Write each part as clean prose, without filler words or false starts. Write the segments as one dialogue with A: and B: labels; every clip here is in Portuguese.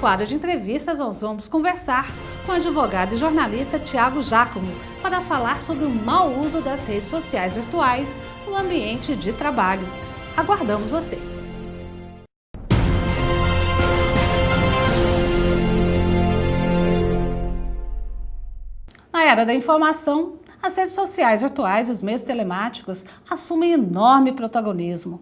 A: quadro de entrevistas, nós vamos conversar com o advogado e jornalista Thiago Giacomo para falar sobre o mau uso das redes sociais virtuais no ambiente de trabalho. Aguardamos você! Na era da informação, as redes sociais virtuais e os meios telemáticos assumem enorme protagonismo.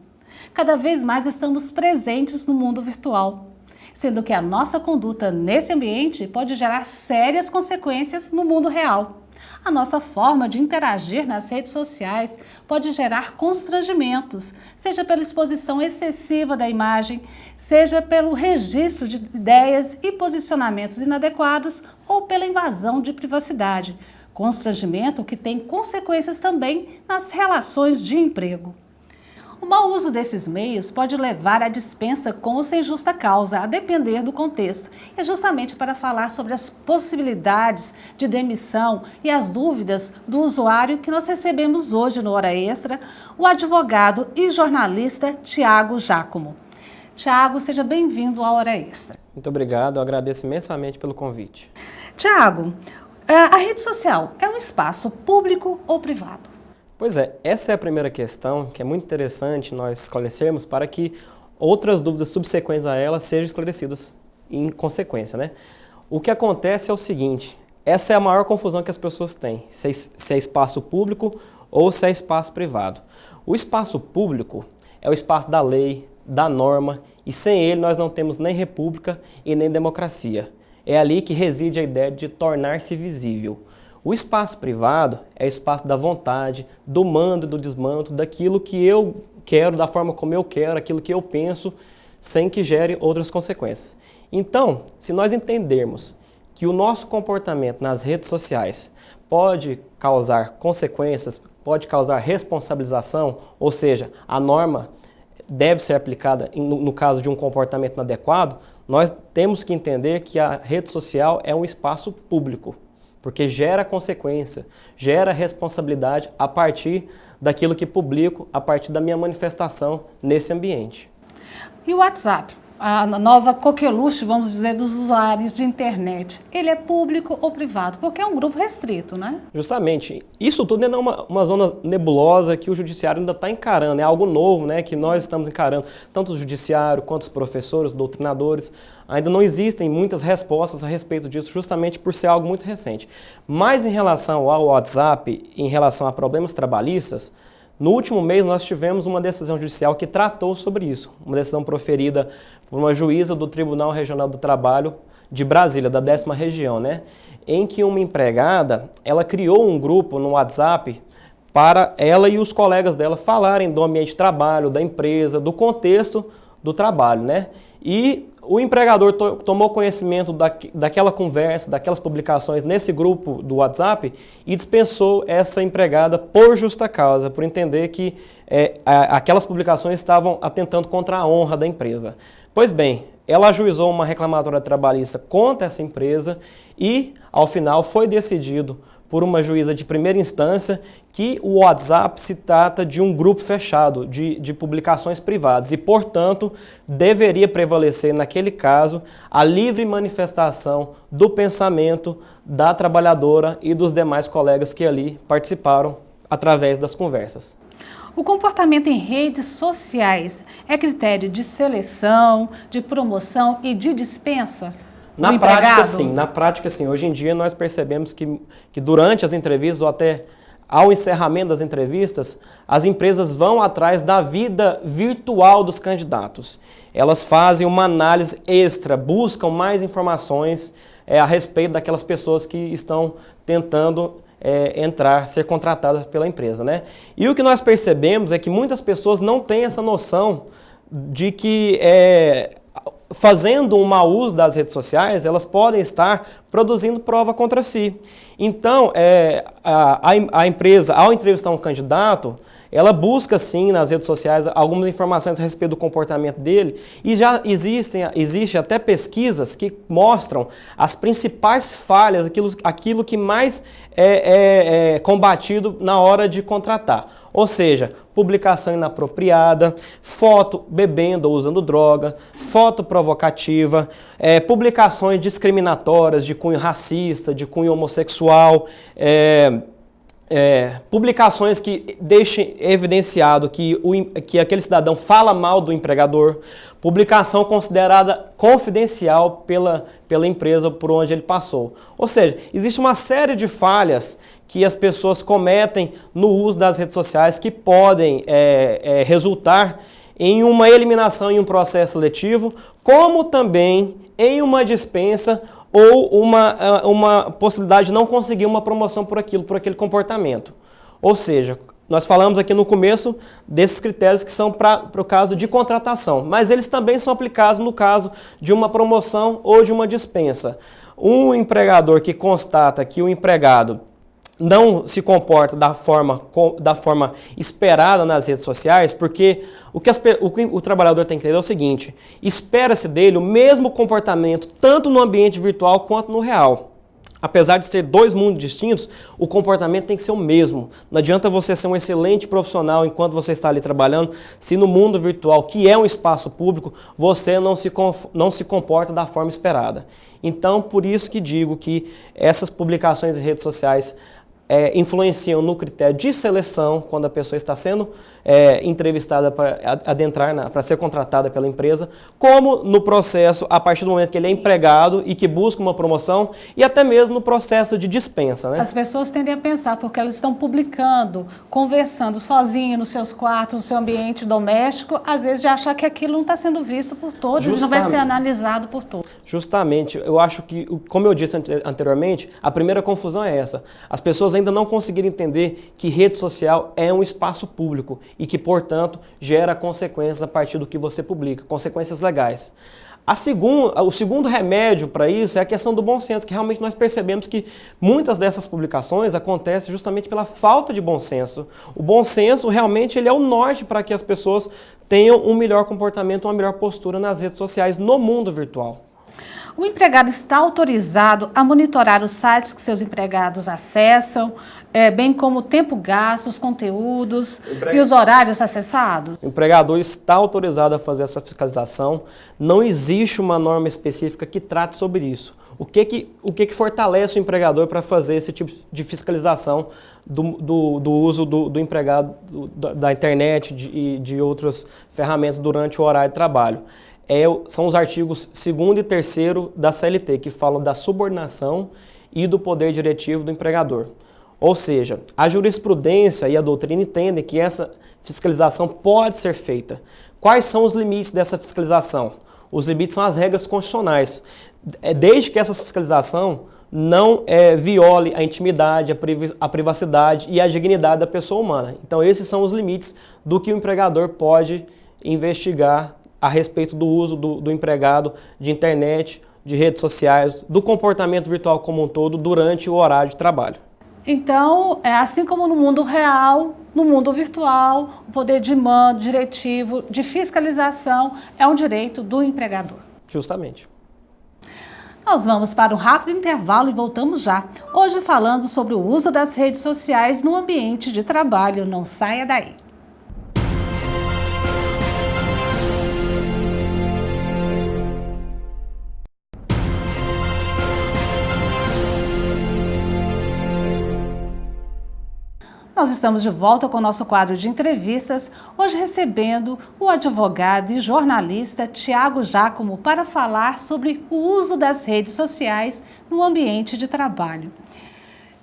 A: Cada vez mais estamos presentes no mundo virtual, sendo que a nossa conduta nesse ambiente pode gerar sérias consequências no mundo real. A nossa forma de interagir nas redes sociais pode gerar constrangimentos, seja pela exposição excessiva da imagem, seja pelo registro de ideias e posicionamentos inadequados ou pela invasão de privacidade. Constrangimento que tem consequências também nas relações de emprego. O mau uso desses meios pode levar à dispensa com ou sem justa causa, a depender do contexto. É justamente para falar sobre as possibilidades de demissão e as dúvidas do usuário que nós recebemos hoje no Hora Extra o advogado e jornalista Thiago Giacomo. Thiago, seja bem-vindo à Hora Extra.
B: Muito obrigado, eu agradeço imensamente pelo convite.
A: Thiago, a rede social é um espaço público ou privado?
B: Pois é, essa é a primeira questão que é muito interessante nós esclarecermos para que outras dúvidas subsequentes a ela sejam esclarecidas em consequência, né? O que acontece é o seguinte, essa é a maior confusão que as pessoas têm, se é espaço público ou se é espaço privado. O espaço público é o espaço da lei, da norma, e sem ele nós não temos nem república e nem democracia. É ali que reside a ideia de tornar-se visível. O espaço privado é o espaço da vontade, do mando e do desmando, daquilo que eu quero, da forma como eu quero, aquilo que eu penso, sem que gere outras consequências. Então, se nós entendermos que o nosso comportamento nas redes sociais pode causar consequências, pode causar responsabilização, ou seja, a norma deve ser aplicada no caso de um comportamento inadequado, nós temos que entender que a rede social é um espaço público. Porque gera consequência, gera responsabilidade a partir daquilo que publico, a partir da minha manifestação nesse ambiente.
A: E o WhatsApp, a nova coqueluche, vamos dizer, dos usuários de internet, ele é público ou privado? Porque é um grupo restrito, né?
B: Justamente. Isso tudo ainda é uma zona nebulosa que o judiciário ainda está encarando, é algo novo, né, que nós estamos encarando, tanto o judiciário quanto os professores, doutrinadores. Ainda não existem muitas respostas a respeito disso, justamente por ser algo muito recente. Mas em relação ao WhatsApp, em relação a problemas trabalhistas, no último mês nós tivemos uma decisão judicial que tratou sobre isso. Uma decisão proferida por uma juíza do Tribunal Regional do Trabalho de Brasília, da 10ª região, né? Em que uma empregada, ela criou um grupo no WhatsApp para ela e os colegas dela falarem do ambiente de trabalho, da empresa, do contexto do trabalho, né? E o empregador tomou conhecimento daquela conversa, daquelas publicações nesse grupo do WhatsApp e dispensou essa empregada por justa causa, por entender que aquelas publicações estavam atentando contra a honra da empresa. Pois bem, ela ajuizou uma reclamatória trabalhista contra essa empresa e, ao final, foi decidido por uma juíza de primeira instância que o WhatsApp se trata de um grupo fechado, de publicações privadas e, portanto, deveria prevalecer, naquele caso, a livre manifestação do pensamento da trabalhadora e dos demais colegas que ali participaram através das conversas.
A: O comportamento em redes sociais é critério de seleção, de promoção e de dispensa?
B: Na prática, sim. Hoje em dia, nós percebemos que durante as entrevistas ou até ao encerramento das entrevistas, as empresas vão atrás da vida virtual dos candidatos. Elas fazem uma análise extra, buscam mais informações a respeito daquelas pessoas que estão tentando ser contratadas pela empresa, né? E o que nós percebemos é que muitas pessoas não têm essa noção de que fazendo um mau uso das redes sociais, elas podem estar produzindo prova contra si. Então, a empresa, ao entrevistar um candidato, ela busca, sim, nas redes sociais, algumas informações a respeito do comportamento dele e já existe até pesquisas que mostram as principais falhas, aquilo que mais é combatido na hora de contratar. Ou seja, publicação inapropriada, foto bebendo ou usando droga, foto provocativa, publicações discriminatórias de cunho racista, de cunho homossexual, publicações que deixem evidenciado que aquele cidadão fala mal do empregador, publicação considerada confidencial pela empresa por onde ele passou. Ou seja, existe uma série de falhas que as pessoas cometem no uso das redes sociais que podem resultar em uma eliminação em um processo seletivo, como também em uma dispensa ou uma possibilidade de não conseguir uma promoção por aquele comportamento. Ou seja, nós falamos aqui no começo desses critérios que são para o caso de contratação, mas eles também são aplicados no caso de uma promoção ou de uma dispensa. Um empregador que constata que o empregado não se comporta da forma esperada nas redes sociais, porque o que o trabalhador tem que entender é o seguinte: espera-se dele o mesmo comportamento tanto no ambiente virtual quanto no real. Apesar de ser dois mundos distintos, o comportamento tem que ser o mesmo. Não adianta você ser um excelente profissional enquanto você está ali trabalhando, se no mundo virtual, que é um espaço público, você não se comporta da forma esperada. Então, por isso que digo que essas publicações em redes sociais influenciam no critério de seleção, quando a pessoa está sendo entrevistada para ser contratada pela empresa, como no processo, a partir do momento que ele é empregado e que busca uma promoção, e até mesmo no processo de dispensa, né?
A: As pessoas tendem a pensar, porque elas estão publicando, conversando sozinhas nos seus quartos, no seu ambiente doméstico, às vezes de achar que aquilo não está sendo visto por todos, não vai ser analisado por todos. Justamente,
B: eu acho que, como eu disse anteriormente, a primeira confusão é essa. As pessoas ainda não conseguiram entender que rede social é um espaço público e que, portanto, gera consequências a partir do que você publica, consequências legais. O segundo remédio para isso é a questão do bom senso, que realmente nós percebemos que muitas dessas publicações acontecem justamente pela falta de bom senso. O bom senso realmente ele é o norte para que as pessoas tenham um melhor comportamento, uma melhor postura nas redes sociais no mundo virtual.
A: O empregado está autorizado a monitorar os sites que seus empregados acessam, bem como o tempo gasto, os conteúdos e os horários acessados?
B: O empregador está autorizado a fazer essa fiscalização. Não existe uma norma específica que trate sobre isso. O que fortalece o empregador para fazer esse tipo de fiscalização do uso do empregado da internet e de outras ferramentas durante o horário de trabalho? São os artigos 2º e 3º da CLT, que falam da subordinação e do poder diretivo do empregador. Ou seja, a jurisprudência e a doutrina entendem que essa fiscalização pode ser feita. Quais são os limites dessa fiscalização? Os limites são as regras constitucionais. Desde que essa fiscalização não viole a intimidade, a privacidade e a dignidade da pessoa humana. Então, esses são os limites do que o empregador pode investigar a respeito do uso do empregado de internet, de redes sociais, do comportamento virtual como um todo durante o horário de trabalho.
A: Então, assim como no mundo real, no mundo virtual, o poder de mando, diretivo, de fiscalização é um direito do empregador.
B: Justamente.
A: Nós vamos para um rápido intervalo e voltamos já. Hoje falando sobre o uso das redes sociais no ambiente de trabalho. Não saia daí. Nós estamos de volta com o nosso quadro de entrevistas, hoje recebendo o advogado e jornalista Tiago Giacomo para falar sobre o uso das redes sociais no ambiente de trabalho.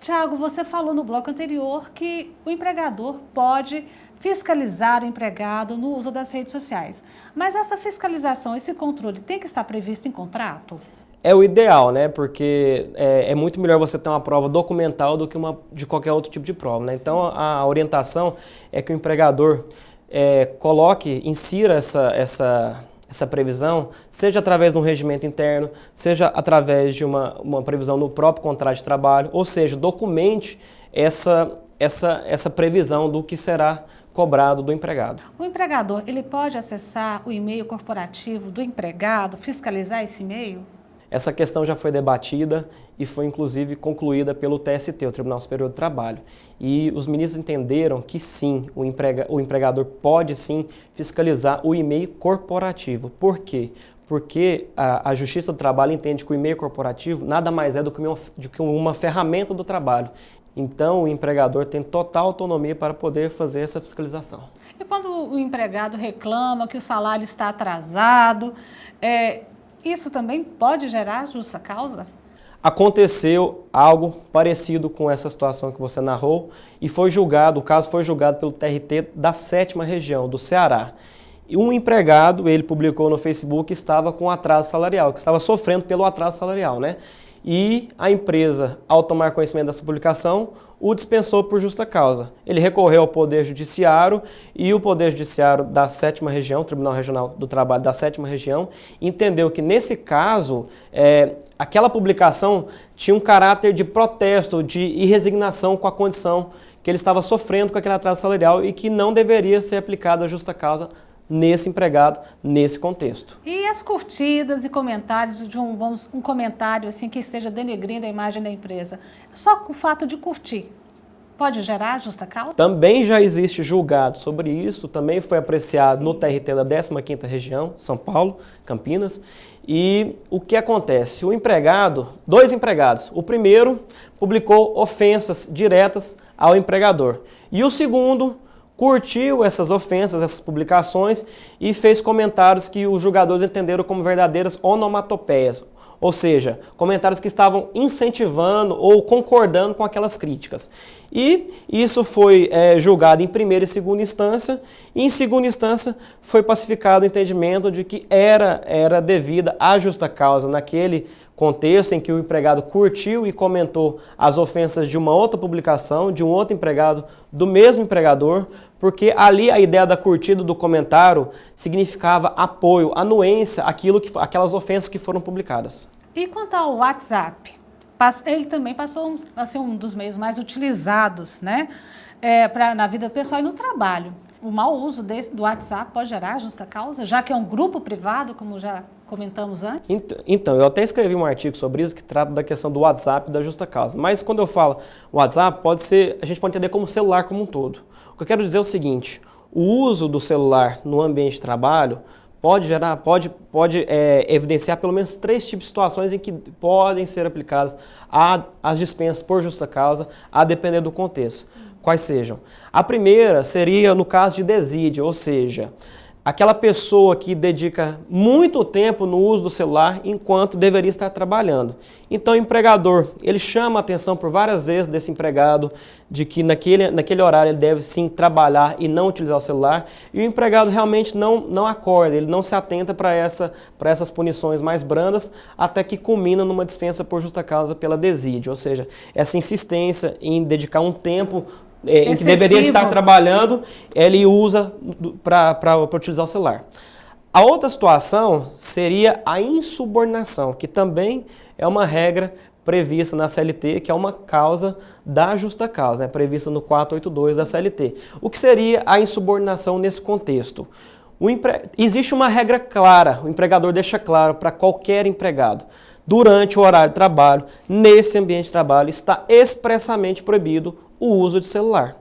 A: Tiago, você falou no bloco anterior que o empregador pode fiscalizar o empregado no uso das redes sociais, mas essa fiscalização, esse controle tem que estar previsto em contrato?
B: É o ideal, né? Porque é muito melhor você ter uma prova documental do que de qualquer outro tipo de prova, né? Então, a orientação é que o empregador insira essa previsão, seja através de um regimento interno, seja através de uma previsão no próprio contrato de trabalho, ou seja, documente essa previsão do que será cobrado do empregado.
A: O empregador, ele pode acessar o e-mail corporativo do empregado, fiscalizar esse e-mail?
B: Essa questão já foi debatida e foi inclusive concluída pelo TST, o Tribunal Superior do Trabalho. E os ministros entenderam que sim, o empregador pode sim fiscalizar o e-mail corporativo. Por quê? Porque a Justiça do Trabalho entende que o e-mail corporativo nada mais é do que uma ferramenta do trabalho. Então, o empregador tem total autonomia para poder fazer essa fiscalização.
A: E quando o empregado reclama que o salário está atrasado, isso também pode gerar justa causa?
B: Aconteceu algo parecido com essa situação que você narrou e o caso foi julgado pelo TRT da 7ª Região, do Ceará. E um empregado, ele publicou no Facebook que estava com atraso salarial, que estava sofrendo pelo atraso salarial, né? E a empresa, ao tomar conhecimento dessa publicação, o dispensou por justa causa. Ele recorreu ao Poder Judiciário e o Poder Judiciário da 7ª Região, Tribunal Regional do Trabalho da 7ª Região, entendeu que nesse caso, aquela publicação tinha um caráter de protesto, de resignação com a condição que ele estava sofrendo com aquele atraso salarial e que não deveria ser aplicada a justa causa nesse empregado, nesse contexto.
A: E as curtidas e comentários de um comentário assim que esteja denegrindo a imagem da empresa? Só o fato de curtir pode gerar justa causa?
B: Também já existe julgado sobre isso, também foi apreciado no TRT da 15ª Região, São Paulo, Campinas. E o que acontece? Dois empregados, o primeiro publicou ofensas diretas ao empregador e o segundo curtiu essas ofensas, essas publicações e fez comentários que os julgadores entenderam como verdadeiras onomatopeias, ou seja, comentários que estavam incentivando ou concordando com aquelas críticas. E isso foi julgado em primeira e segunda instância, e em segunda instância foi pacificado o entendimento de que era devida à justa causa naquele contexto em que o empregado curtiu e comentou as ofensas de uma outra publicação, de um outro empregado, do mesmo empregador, porque ali a ideia da curtida do comentário significava apoio, anuência àquelas ofensas que foram publicadas.
A: E quanto ao WhatsApp? Ele também passou a ser um dos meios mais utilizados, né, na vida pessoal e no trabalho. O mau uso do WhatsApp pode gerar justa causa, já que é um grupo privado, como já comentamos antes?
B: Então, eu até escrevi um artigo sobre isso que trata da questão do WhatsApp e da justa causa. Mas quando eu falo WhatsApp, a gente pode entender como celular como um todo. O que eu quero dizer é o seguinte: o uso do celular no ambiente de trabalho pode evidenciar pelo menos 3 tipos de situações em que podem ser aplicadas as dispensas por justa causa, a depender do contexto. Quais sejam? A primeira seria no caso de desídia, ou seja, aquela pessoa que dedica muito tempo no uso do celular enquanto deveria estar trabalhando. Então o empregador, ele chama a atenção por várias vezes desse empregado de que naquele horário ele deve sim trabalhar e não utilizar o celular, e o empregado realmente não acorda, ele não se atenta para essas punições mais brandas, até que culmina numa dispensa por justa causa pela desídia, ou seja, essa insistência em dedicar um tempo em que deveria estar trabalhando, ele usa para utilizar o celular. A outra situação seria a insubordinação, que também é uma regra prevista na CLT, que é uma causa da justa causa, né, prevista no 482 da CLT. O que seria a insubordinação nesse contexto? Existe uma regra clara, o empregador deixa claro para qualquer empregado. Durante o horário de trabalho, nesse ambiente de trabalho, está expressamente proibido o uso de celular.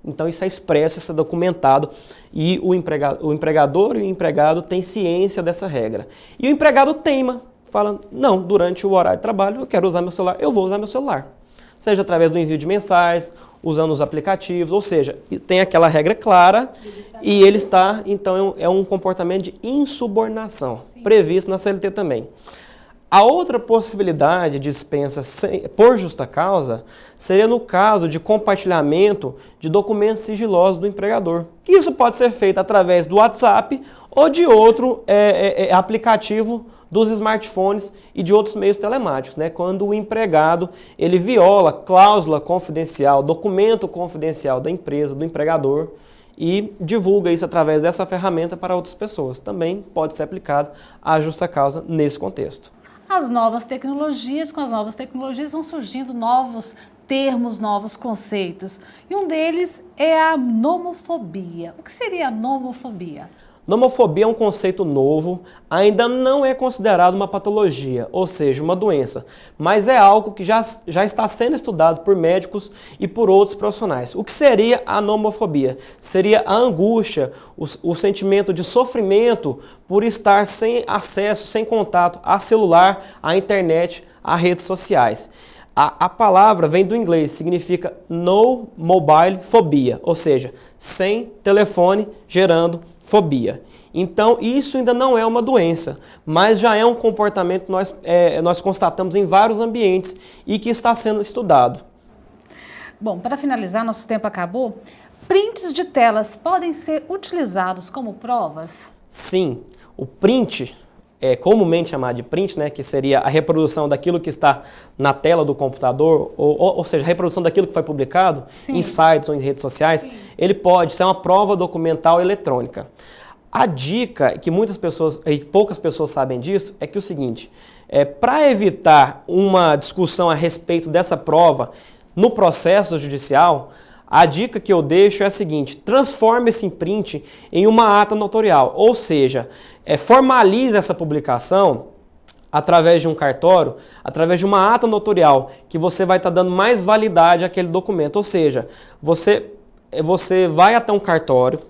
B: Então isso é expresso, isso é documentado e o empregador e o empregado têm ciência dessa regra. E o empregado teima, fala, não, durante o horário de trabalho eu quero usar meu celular, eu vou usar meu celular. Seja através do envio de mensagens, usando os aplicativos, ou seja, tem aquela regra clara e ele está, então é um comportamento de insubordinação, previsto na CLT também. A outra possibilidade de dispensa por justa causa seria no caso de compartilhamento de documentos sigilosos do empregador. Que isso pode ser feito através do WhatsApp ou de outro aplicativo dos smartphones e de outros meios telemáticos, né? Quando o empregado ele viola cláusula confidencial, documento confidencial da empresa, do empregador, e divulga isso através dessa ferramenta para outras pessoas. Também pode ser aplicado à justa causa nesse contexto.
A: As novas tecnologias, com as novas tecnologias vão surgindo novos termos, novos conceitos. E um deles é a nomofobia. O que seria a nomofobia?
B: Nomofobia é um conceito novo, ainda não é considerado uma patologia, ou seja, uma doença, mas é algo que já está sendo estudado por médicos e por outros profissionais. O que seria a nomofobia? Seria a angústia, o sentimento de sofrimento por estar sem acesso, sem contato a celular, à internet, a redes sociais. A palavra vem do inglês, significa no mobile phobia, ou seja, sem telefone gerando fobia. Então, isso ainda não é uma doença, mas já é um comportamento que nós constatamos em vários ambientes e que está sendo estudado.
A: Bom, para finalizar, nosso tempo acabou. Prints de telas podem ser utilizados como provas?
B: Sim, o print é comumente chamado de print, né, que seria a reprodução daquilo que está na tela do computador, ou seja, a reprodução daquilo que foi publicado em sites ou em redes sociais. Sim. Ele pode ser uma prova documental eletrônica. A dica, que muitas pessoas, e poucas pessoas sabem disso, é que o seguinte, para evitar uma discussão a respeito dessa prova no processo judicial, a dica que eu deixo é a seguinte: transforme esse print em uma ata notorial, ou seja, formalize essa publicação através de um cartório, através de uma ata notorial, que você vai estar dando mais validade àquele documento. Ou seja, você vai até um cartório,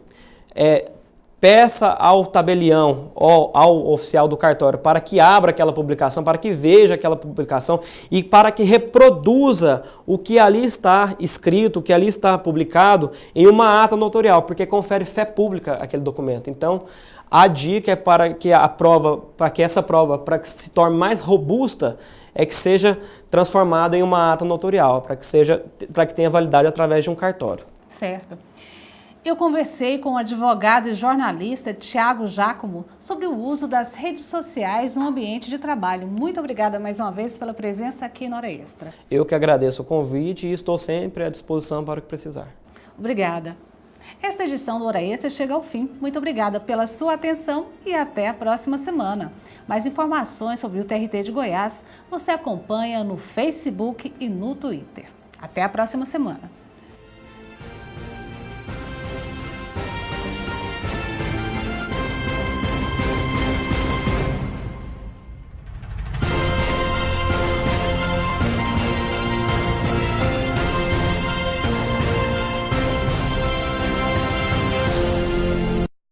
B: peça ao tabelião ou ao oficial do cartório para que abra aquela publicação, para que veja aquela publicação e para que reproduza o que ali está escrito, o que ali está publicado em uma ata notorial, porque confere fé pública àquele documento. Então, a dica é para que essa prova, para que se torne mais robusta, é que seja transformada em uma ata notorial, para que tenha validade através de um cartório.
A: Certo. Eu conversei com o advogado e jornalista Thiago Giacomo sobre o uso das redes sociais no ambiente de trabalho. Muito obrigada mais uma vez pela presença aqui no Hora Extra.
B: Eu que agradeço o convite e estou sempre à disposição para o que precisar.
A: Obrigada. Esta edição do Hora Extra chega ao fim. Muito obrigada pela sua atenção e até a próxima semana. Mais informações sobre o TRT de Goiás você acompanha no Facebook e no Twitter. Até a próxima semana.